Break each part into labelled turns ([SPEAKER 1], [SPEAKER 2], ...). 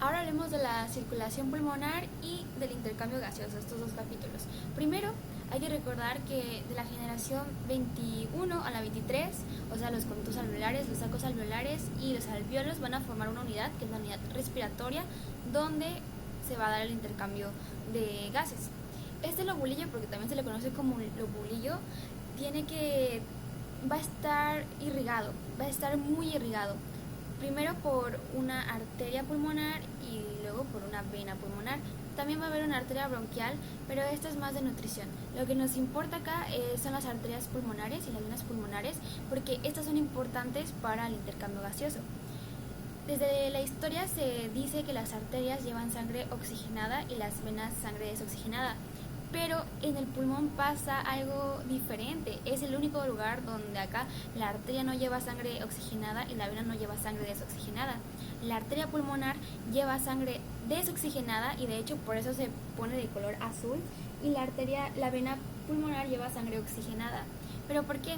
[SPEAKER 1] Ahora hablemos de la circulación pulmonar y del intercambio gaseoso, estos dos capítulos. Primero, hay que recordar que de la generación 21 a la 23, o sea, los conductos alveolares, los sacos alveolares y los alvéolos van a formar una unidad, que es la unidad respiratoria, donde se va a dar el intercambio de gases. Este lobulillo, porque también se le conoce como lobulillo, va a estar irrigado, va a estar muy irrigado. Primero por una arteria pulmonar y luego por una vena pulmonar. También va a haber una arteria bronquial, pero esto es más de nutrición. Lo que nos importa acá son las arterias pulmonares y las venas pulmonares, porque estas son importantes para el intercambio gaseoso. Desde la historia se dice que las arterias llevan sangre oxigenada y las venas sangre desoxigenada. Pero en el pulmón pasa algo diferente. Es el único lugar donde acá la arteria no lleva sangre oxigenada y la vena no lleva sangre desoxigenada. La arteria pulmonar lleva sangre desoxigenada y de hecho por eso se pone de color azul, y la vena pulmonar lleva sangre oxigenada. ¿Pero por qué?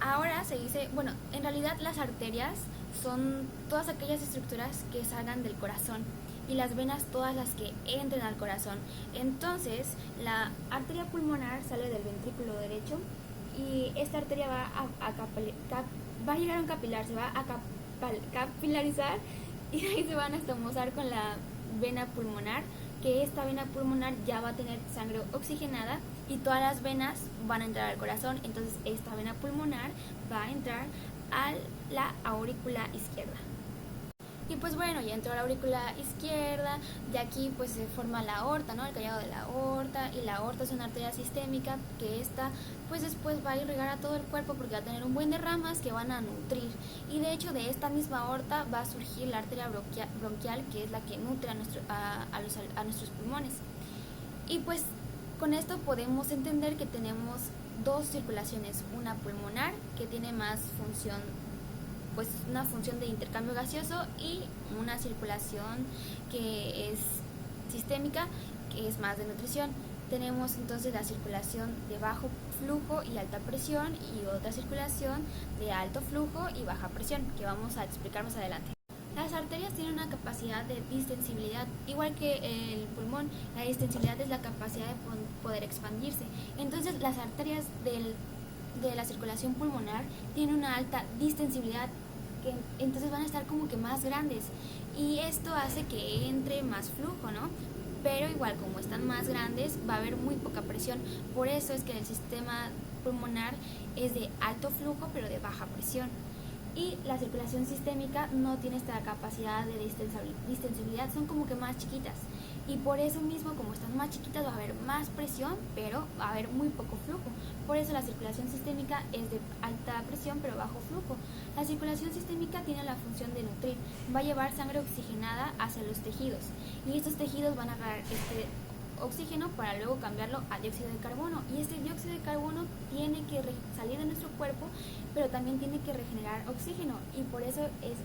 [SPEAKER 1] Ahora se dice, bueno, en realidad las arterias son todas aquellas estructuras que salgan del corazón y las venas todas las que entren al corazón. Entonces, la arteria pulmonar sale del ventrículo derecho y esta arteria va a llegar a un capilar, se va a capilarizar y ahí se van a estomosar con la vena pulmonar, que esta vena pulmonar ya va a tener sangre oxigenada y todas las venas van a entrar al corazón. Entonces esta vena pulmonar va a entrar a la aurícula izquierda. Y pues bueno, ya entró la aurícula izquierda, de aquí pues se forma la aorta, ¿no? El callado de la aorta, y la aorta es una arteria sistémica que esta pues después va a irrigar a todo el cuerpo porque va a tener un buen de ramas que van a nutrir. Y de hecho de esta misma aorta va a surgir la arteria bronquial, que es la que nutre a nuestros pulmones. Y pues con esto podemos entender que tenemos dos circulaciones, una pulmonar que tiene más función, pues una función de intercambio gaseoso, y una circulación que es sistémica, que es más de nutrición. Tenemos entonces la circulación de bajo flujo y alta presión y otra circulación de alto flujo y baja presión, que vamos a explicar más adelante. Las arterias tienen una capacidad de distensibilidad, igual que el pulmón. La distensibilidad es la capacidad de poder expandirse. Entonces las arterias de la circulación pulmonar tienen una alta distensibilidad, que entonces van a estar como que más grandes, y esto hace que entre más flujo, ¿no? Pero igual, como están más grandes, va a haber muy poca presión. Por eso es que el sistema pulmonar es de alto flujo pero de baja presión. Y la circulación sistémica no tiene esta capacidad de distensibilidad, son como que más chiquitas. Y por eso mismo, como están más chiquitas, va a haber más presión, pero va a haber muy poco flujo. Por eso la circulación sistémica es de alta presión, pero bajo flujo. La circulación sistémica tiene la función de nutrir, va a llevar sangre oxigenada hacia los tejidos. Y estos tejidos van a agarrar este oxígeno para luego cambiarlo a dióxido de carbono, y este dióxido de carbono tiene que salir de nuestro cuerpo, pero también tiene que regenerar oxígeno, y por eso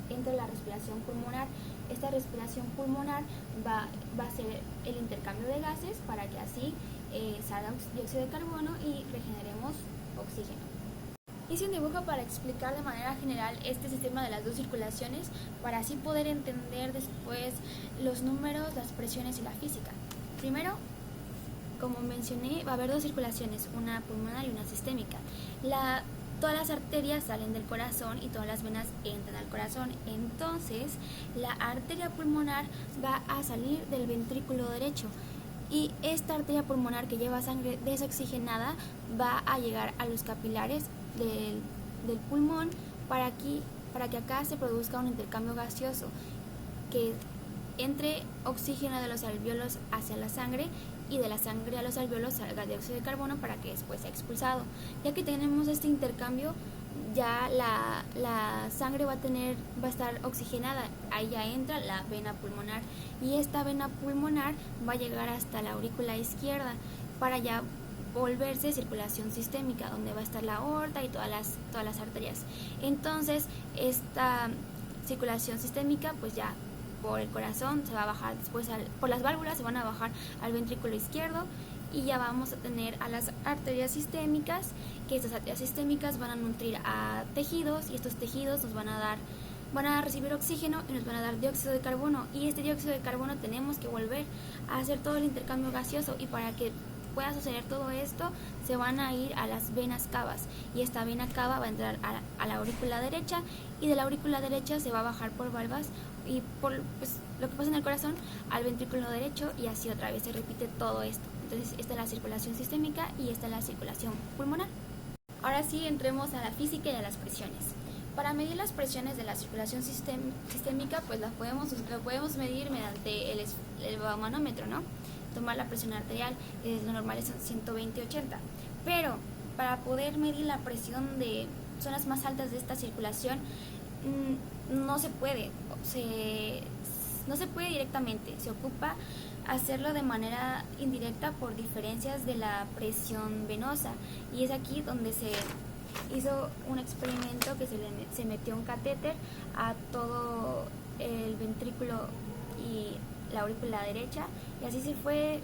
[SPEAKER 1] entra la respiración pulmonar. Esta respiración pulmonar va a ser el intercambio de gases para que así salga dióxido de carbono y regeneremos oxígeno. Hice un dibujo para explicar de manera general este sistema de las dos circulaciones, para así poder entender después los números, las presiones y la física. Primero, como mencioné, va a haber dos circulaciones, una pulmonar y una sistémica. Todas las arterias salen del corazón y todas las venas entran al corazón. Entonces, la arteria pulmonar va a salir del ventrículo derecho, y esta arteria pulmonar que lleva sangre desoxigenada va a llegar a los capilares del pulmón para que acá se produzca un intercambio gaseoso, que entre oxígeno de los alvéolos hacia la sangre, y de la sangre a los alvéolos salga dióxido de carbono para que después sea expulsado. Ya que tenemos este intercambio, ya la sangre va a estar oxigenada, ahí ya entra la vena pulmonar, y esta vena pulmonar va a llegar hasta la aurícula izquierda para ya volverse circulación sistémica, donde va a estar la aorta y todas las arterias. Entonces esta circulación sistémica pues ya por el corazón se va a bajar, después por las válvulas se van a bajar al ventrículo izquierdo, y ya vamos a tener a las arterias sistémicas, que estas arterias sistémicas van a nutrir a tejidos, y estos tejidos nos van a dar van a recibir oxígeno y nos van a dar dióxido de carbono, y este dióxido de carbono tenemos que volver a hacer todo el intercambio gaseoso, y para que pueda suceder todo esto se van a ir a las venas cavas, y esta vena cava va a entrar a la aurícula derecha, y de la aurícula derecha se va a bajar por valvas y por pues, lo que pasa en el corazón al ventrículo derecho, y así otra vez se repite todo esto. Entonces esta es la circulación sistémica y esta es la circulación pulmonar. Ahora sí, entremos a la física y a las presiones. Para medir las presiones de la circulación sistémica, pues lo podemos medir mediante el manómetro, ¿no? Tomar la presión arterial, lo normal es 120/80. Pero para poder medir la presión de zonas más altas de esta circulación, no se puede directamente, se ocupa hacerlo de manera indirecta por diferencias de la presión venosa, y es aquí donde se hizo un experimento que se metió un catéter a todo el ventrículo y la aurícula derecha, y así se fue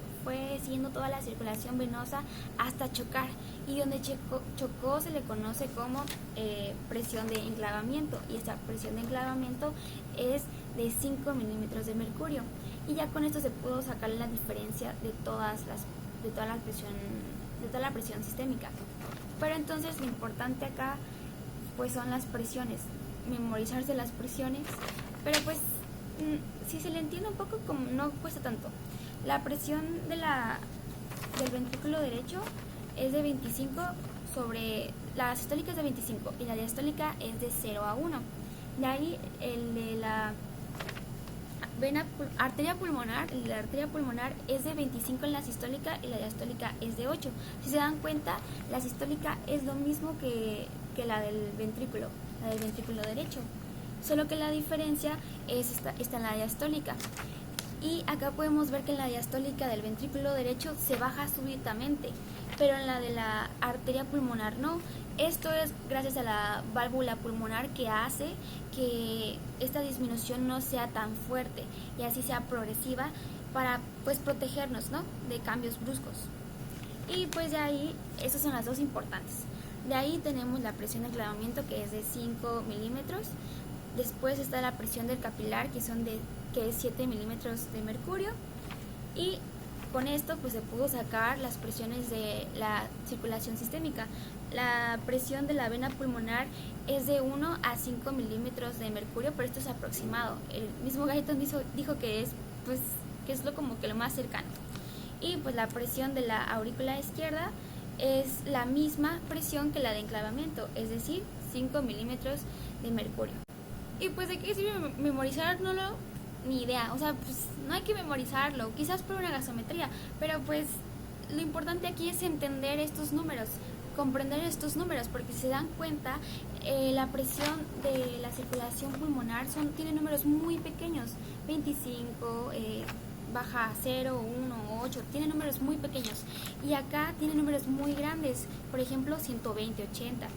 [SPEAKER 1] siguiendo toda la circulación venosa hasta chocar, y donde chocó se le conoce como presión de enclavamiento, y esta presión de enclavamiento es de 5 milímetros de mercurio, y ya con esto se pudo sacar la diferencia de toda la presión sistémica. Pero entonces lo importante acá pues son las presiones, memorizarse las presiones, pero pues si se le entiende un poco, como no cuesta tanto. La presión del ventrículo derecho es de 25 sobre, la sistólica es de 25 y la diastólica es de 0 a 1. De ahí el de la arteria pulmonar es de 25 en la sistólica y la diastólica es de 8. Si se dan cuenta, la sistólica es lo mismo que la del ventrículo derecho, solo que la diferencia está en la diastólica. Y acá podemos ver que en la diastólica del ventrículo derecho se baja súbitamente, pero en la de la arteria pulmonar no. Esto es gracias a la válvula pulmonar, que hace que esta disminución no sea tan fuerte y así sea progresiva, para pues protegernos, ¿no?, de cambios bruscos. Y pues de ahí, esas son las dos importantes. De ahí tenemos la presión de enclavamiento, que es de 5 milímetros. Después está la presión del capilar, que es 7 milímetros de mercurio. Y con esto pues se pudo sacar las presiones de la circulación sistémica. La presión de la vena pulmonar es de 1 a 5 milímetros de mercurio, pero esto es aproximado. El mismo Guyton dijo que es como que lo más cercano. Y pues la presión de la aurícula izquierda es la misma presión que la de enclavamiento, es decir, 5 milímetros de mercurio. Y pues, ¿de qué sirve memorizárnoslo? Ni idea, o sea, pues no hay que memorizarlo, quizás por una gasometría, pero pues lo importante aquí es entender estos números, comprender estos números, porque si se dan cuenta, la presión de la circulación pulmonar tiene números muy pequeños, 25, baja a 0, 1, 8, tiene números muy pequeños, y acá tiene números muy grandes, por ejemplo 120, 80,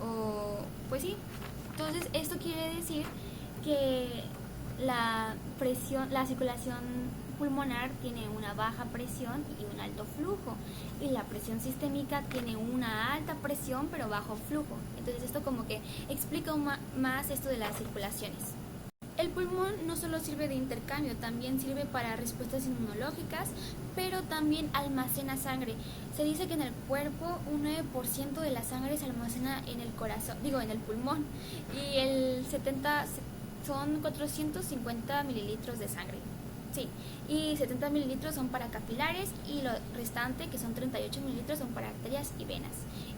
[SPEAKER 1] o pues sí. Entonces esto quiere decir que la circulación pulmonar tiene una baja presión y un alto flujo, y la presión sistémica tiene una alta presión pero bajo flujo. Entonces esto como que explica más esto de las circulaciones. El pulmón no solo sirve de intercambio, también sirve para respuestas inmunológicas, pero también almacena sangre. Se dice que en el cuerpo un 9% de la sangre se almacena en el corazón, en el pulmón, y el 70 son 450 mililitros de sangre. Sí, y 70 mililitros son para capilares, y lo restante, que son 38 mililitros, son para arterias y venas.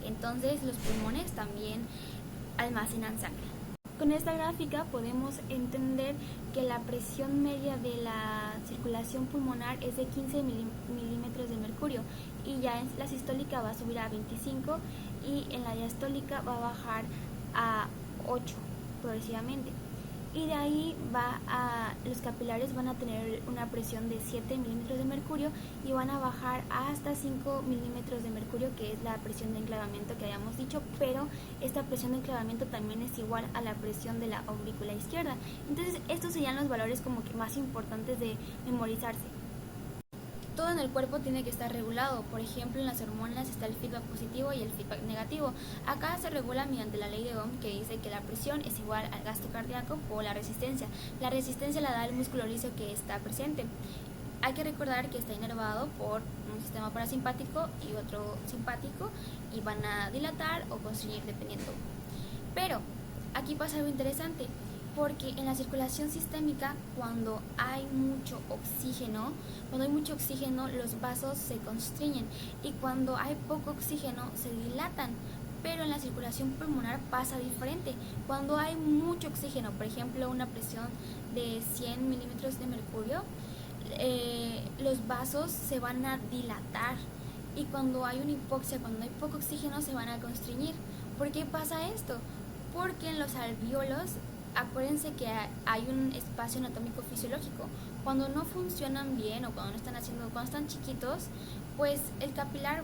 [SPEAKER 1] Entonces los pulmones también almacenan sangre. Con esta gráfica podemos entender que la presión media de la circulación pulmonar es de 15 milímetros de mercurio, y ya en la sistólica va a subir a 25 y en la diastólica va a bajar a 8 progresivamente. Y de ahí los capilares van a tener una presión de 7 milímetros de mercurio y van a bajar hasta 5 milímetros de mercurio, que es la presión de enclavamiento que habíamos dicho, pero esta presión de enclavamiento también es igual a la presión de la aurícula izquierda. Entonces estos serían los valores como que más importantes de memorizarse. todo en el cuerpo tiene que estar regulado. Por ejemplo, en las hormonas está el feedback positivo y el feedback negativo. Acá se regula mediante la ley de Ohm, que dice que la presión es igual al gasto cardíaco por la resistencia. La resistencia la da el músculo liso que está presente. Hay que recordar que está inervado por un sistema parasimpático y otro simpático, y van a dilatar o constriñir dependiendo. Pero aquí pasa algo interesante, porque en la circulación sistémica, cuando hay mucho oxígeno, los vasos se constriñen, y cuando hay poco oxígeno se dilatan. Pero en la circulación pulmonar pasa diferente. Cuando hay mucho oxígeno, por ejemplo una presión de 100 milímetros de mercurio, los vasos se van a dilatar, y cuando hay una hipoxia, cuando hay poco oxígeno, se van a constriñir. ¿Por qué pasa esto? Porque en los alvéolos, acuérdense que hay un espacio anatómico fisiológico. Cuando no funcionan bien, o cuando están chiquitos, pues el capilar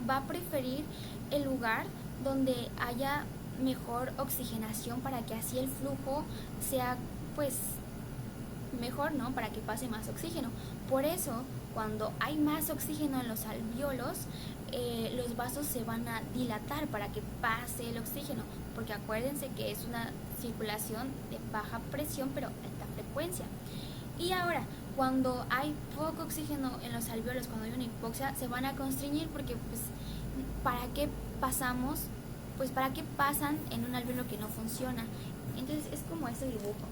[SPEAKER 1] va a preferir el lugar donde haya mejor oxigenación, para que así el flujo sea pues mejor, ¿no? Para que pase más oxígeno. Por eso, cuando hay más oxígeno en los alvéolos, los vasos se van a dilatar para que pase el oxígeno, porque acuérdense que es una circulación de baja presión pero alta frecuencia. Y ahora, cuando hay poco oxígeno en los alvéolos, cuando hay una hipoxia, se van a constriñir, porque pues ¿para qué pasamos? Pues ¿para qué pasan en un alvéolo que no funciona? Entonces es como ese dibujo.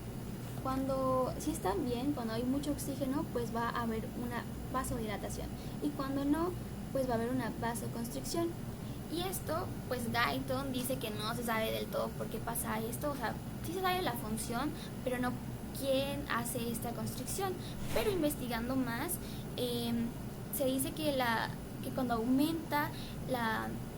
[SPEAKER 1] Si están bien, cuando hay mucho oxígeno, pues va a haber una vasodilatación, y cuando no, pues va a haber una vasoconstricción. Y esto, pues Guyton dice que no se sabe del todo por qué pasa esto. O sea, sí se sabe la función, pero no quién hace esta constricción. Pero investigando más, se dice que cuando aumenta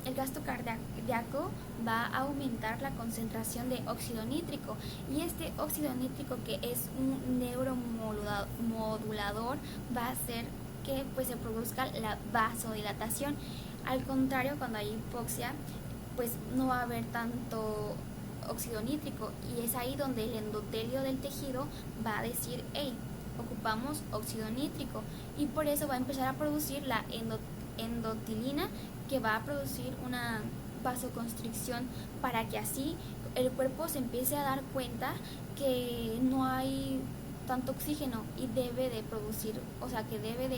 [SPEAKER 1] el gasto cardíaco, va a aumentar la concentración de óxido nítrico, y este óxido nítrico, que es un neuromodulador, va a hacer que pues se produzca la vasodilatación. Al contrario, cuando hay hipoxia, pues no va a haber tanto óxido nítrico, y es ahí donde el endotelio del tejido va a decir: hey, ocupamos óxido nítrico, y por eso va a empezar a producir la endotilina, que va a producir una vasoconstricción, para que así el cuerpo se empiece a dar cuenta que no hay tanto oxígeno y debe de producir, que debe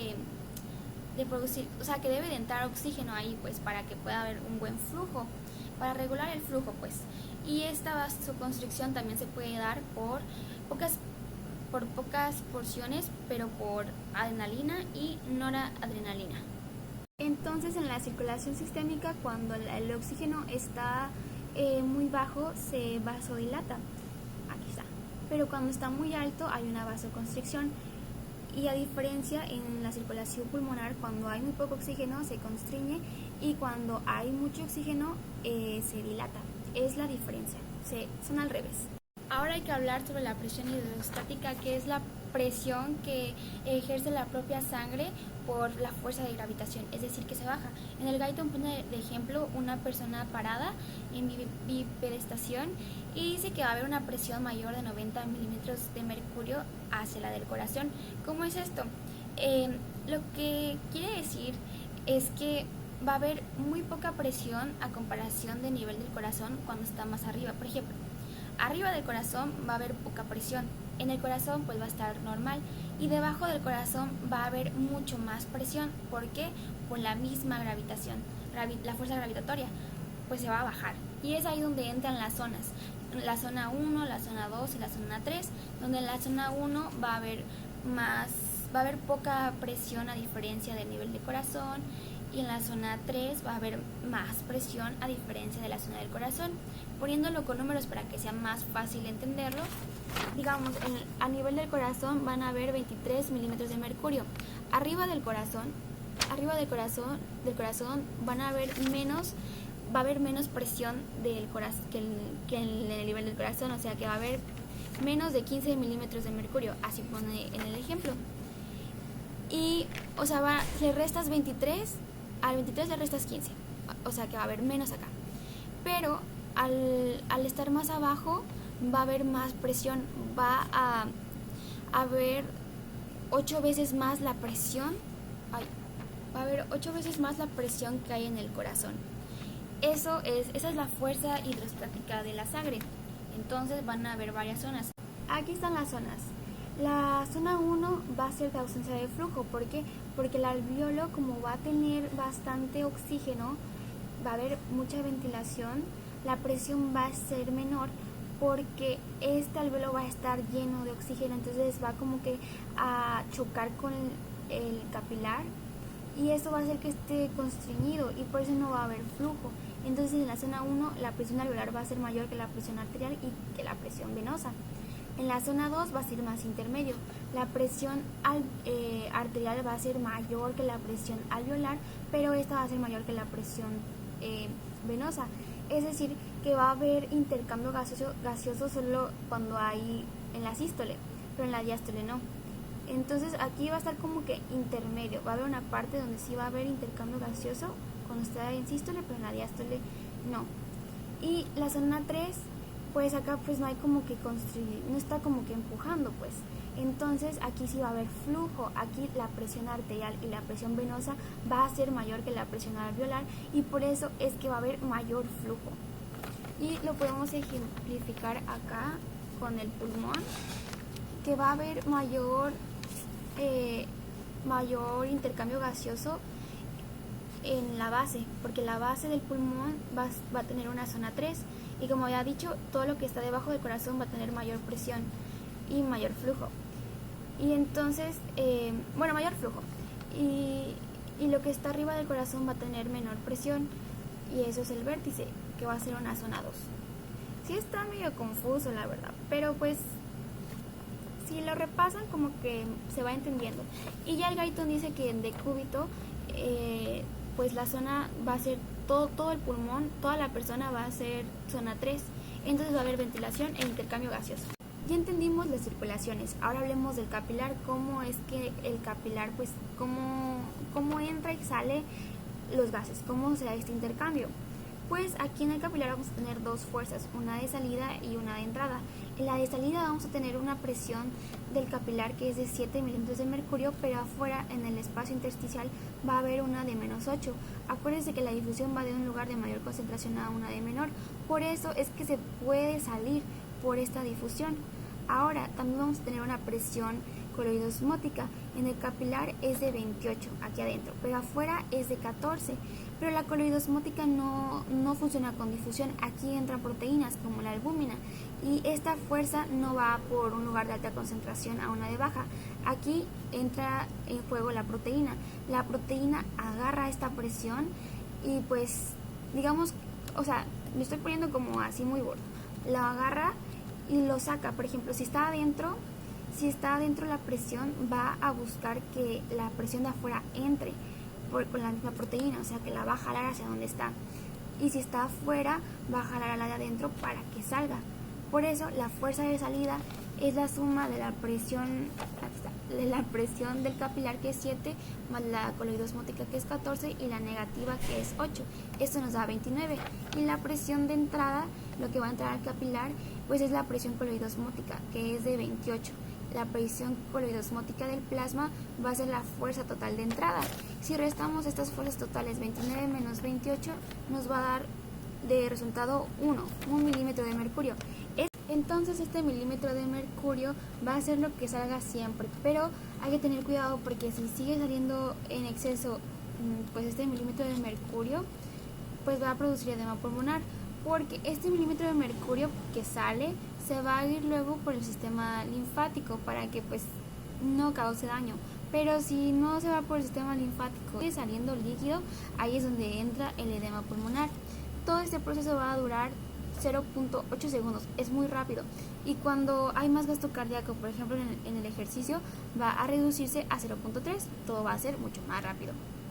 [SPEAKER 1] de entrar oxígeno ahí, pues para que pueda haber un buen flujo, para regular el flujo, pues. Y esta vasoconstricción también se puede dar por pocas porciones, pero por adrenalina y noradrenalina. Entonces, en la circulación sistémica, cuando el oxígeno está muy bajo, se vasodilata. Aquí está. Pero cuando está muy alto, hay una vasoconstricción. Y a diferencia, en la circulación pulmonar, cuando hay muy poco oxígeno, se constriñe, y cuando hay mucho oxígeno, se dilata. Es la diferencia. Son al revés. Ahora hay que hablar sobre la presión hidrostática, que es la presión que ejerce la propia sangre por la fuerza de gravitación, es decir, que se baja. En el Guyton pone de ejemplo una persona parada en bipedestación, y dice que va a haber una presión mayor de 90 milímetros de mercurio hacia la del corazón. ¿Cómo es esto? Lo que quiere decir es que va a haber muy poca presión a comparación del nivel del corazón cuando está más arriba. Por ejemplo, arriba del corazón va a haber poca presión, en el corazón pues va a estar normal, y debajo del corazón va a haber mucho más presión. ¿Por qué? Por la misma gravitación, la fuerza gravitatoria, pues se va a bajar. Y es ahí donde entran las zonas, la zona 1, la zona 2 y la zona 3, donde en la zona 1 va a haber poca presión a diferencia del nivel del corazón, y en la zona 3 va a haber más presión a diferencia de la zona del corazón. Poniéndolo con números para que sea más fácil entenderlo, digamos, a nivel del corazón van a haber 23 milímetros de mercurio. Arriba del corazón va a haber menos presión que en el nivel del corazón, o sea que va a haber menos de 15 milímetros de mercurio, así pone en el ejemplo. Y, le restas 23, al 23 le restas 15, o sea que va a haber menos acá. Pero al estar más abajo, va a haber más presión, va a haber 8 veces más la presión va a haber 8 veces más la presión que hay en el corazón. Esa es la fuerza hidrostática de la sangre. Entonces van a haber varias zonas. Aquí están las zonas. La zona 1 va a ser de ausencia de flujo. ¿Por qué? Porque el alveolo, como va a tener bastante oxígeno, va a haber mucha ventilación, la presión va a ser menor porque este alveolo va a estar lleno de oxígeno, entonces va como que a chocar con el capilar y eso va a hacer que esté constreñido y por eso no va a haber flujo. Entonces en la zona 1 la presión alveolar va a ser mayor que la presión arterial y que la presión venosa. En la zona 2 va a ser más intermedio. La presión arterial va a ser mayor que la presión alveolar, pero esta va a ser mayor que la presión venosa. Es decir, que va a haber intercambio gaseoso solo cuando hay en la sístole, pero en la diástole no. Entonces aquí va a estar como que intermedio. Va a haber una parte donde sí va a haber intercambio gaseoso cuando está en sístole, pero en la diástole no. Y la zona 3, pues acá pues no hay como que construir, no está como que empujando pues. Entonces aquí sí va a haber flujo, aquí la presión arterial y la presión venosa va a ser mayor que la presión alveolar y por eso es que va a haber mayor flujo. Y lo podemos ejemplificar acá con el pulmón, que va a haber mayor intercambio gaseoso en la base, porque la base del pulmón va a tener una zona 3 y como había dicho, todo lo que está debajo del corazón va a tener mayor presión y mayor flujo. Y entonces, mayor flujo. Y lo que está arriba del corazón va a tener menor presión y eso es el vértice, que va a ser una zona 2. Sí está medio confuso la verdad, pero pues si lo repasan como que se va entendiendo. Y ya el Guyton dice que en decúbito, pues la zona va a ser todo el pulmón, toda la persona va a ser zona 3. Entonces va a haber ventilación e intercambio gaseoso. Ya entendimos las circulaciones, ahora hablemos del capilar, cómo es que el capilar, pues cómo entra y sale los gases, cómo se da este intercambio. Pues aquí en el capilar vamos a tener dos fuerzas, una de salida y una de entrada. En la de salida vamos a tener una presión del capilar que es de 7 milímetros de mercurio, pero afuera en el espacio intersticial va a haber una de menos 8. Acuérdense que la difusión va de un lugar de mayor concentración a una de menor, por eso es que se puede salir por esta difusión. Ahora también vamos a tener una presión coloidosmótica. En el capilar es de 28 aquí adentro, pero afuera es de 14. Pero la coloidosmótica no funciona con difusión. Aquí entran proteínas como la albúmina y esta fuerza no va por un lugar de alta concentración a una de baja. Aquí entra en juego la proteína. La proteína agarra esta presión y pues digamos, o sea, lo estoy poniendo como así muy gordo. Lo agarra y lo saca. Por ejemplo, si está adentro la presión va a buscar que la presión de afuera entre con la misma proteína, o sea que la va a jalar hacia donde está, y si está afuera va a jalar a la de adentro para que salga. Por eso la fuerza de salida es la suma de la presión del capilar, que es 7, más la coloidosmótica, que es 14, y la negativa, que es 8. Esto nos da 29. Y la presión de entrada, lo que va a entrar al capilar, pues es la presión coloidosmótica, que es de 28. La presión coloidosmótica del plasma va a ser la fuerza total de entrada. Si restamos estas fuerzas totales, 29 menos 28, nos va a dar de resultado 1 milímetro de mercurio. Entonces este milímetro de mercurio va a ser lo que salga siempre, pero hay que tener cuidado porque si sigue saliendo en exceso pues este milímetro de mercurio, pues va a producir edema pulmonar, porque este milímetro de mercurio que sale se va a ir luego por el sistema linfático para que pues no cause daño. Pero si no se va por el sistema linfático y saliendo líquido, ahí es donde entra el edema pulmonar. Todo este proceso va a durar 0.8 segundos, es muy rápido, y cuando hay más gasto cardíaco, por ejemplo en el ejercicio, va a reducirse a 0.3, todo va a ser mucho más rápido.